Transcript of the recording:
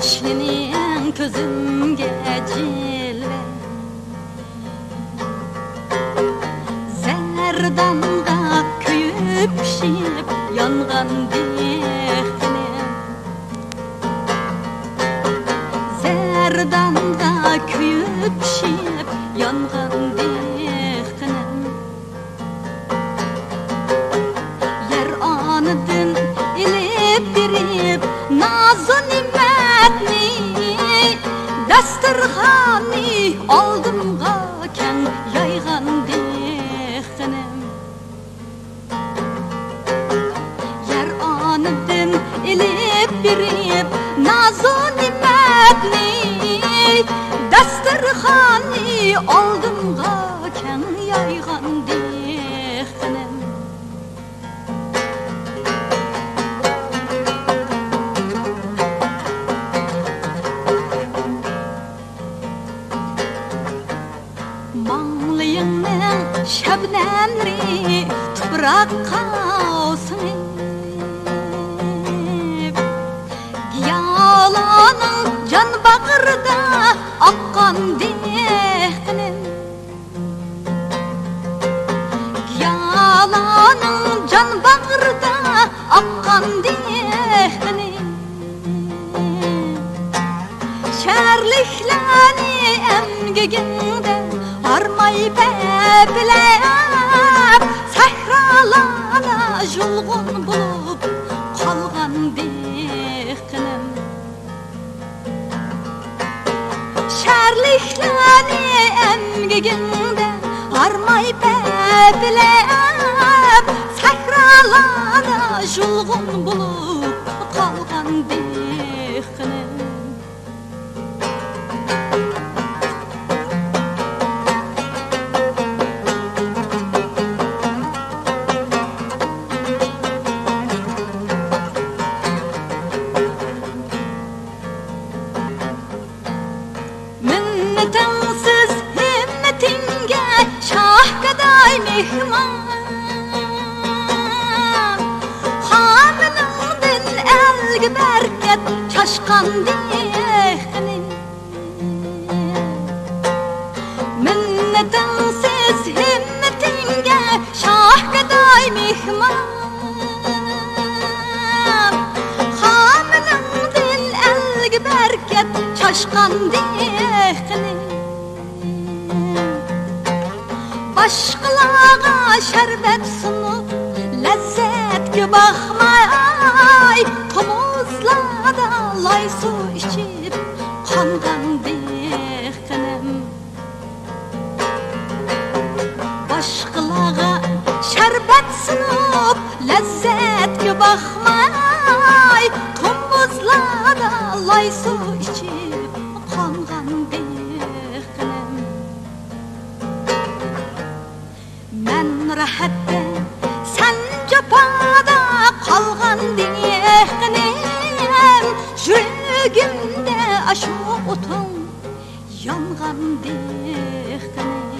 Senin közümge cilve Zerdanğa köyüp pişip yangan dehne Zerdanğa köyüp pişip yangan dehne Yer anıdın ilip dirip nazın dasturxonni oldimga keng yaygan dehqanim Yer onidan ilib berib nazon ne'matni dasturxonni oldimga keng yaygan dehqanim Mağlayının şebnemleri toprakka sinip Giyalanın can bağırda akkan dehqanim Giyalanın can bağırda akkan dehqanim Şerliklerini emgiginde Armay bebilep Sahralara julgun bulup Kalgan dehqanim Şerliklerini emgiginde Armay bebilep Sahralara julgun bulup Kalgan dehqanim Minnetinsiz himmetinge şahkaday mehman Hamilingdin elgi berket şaşkan dehqanim Minnetinsiz himmetinge şahkaday mehman Hamilingdin elgi berket şaşkan dehqanim Başqalarga şerbet sunup lezzetga bakmay Tomuzlarda lay su içip qongan dehqanim Başqalarga şerbet sunup lezzetga bakmay Tomuzlarda lay su içip qongan dehqanim Men rahatda sen japada qolgan dehqanim Yuragimda ashu o'tin yongan dehqanim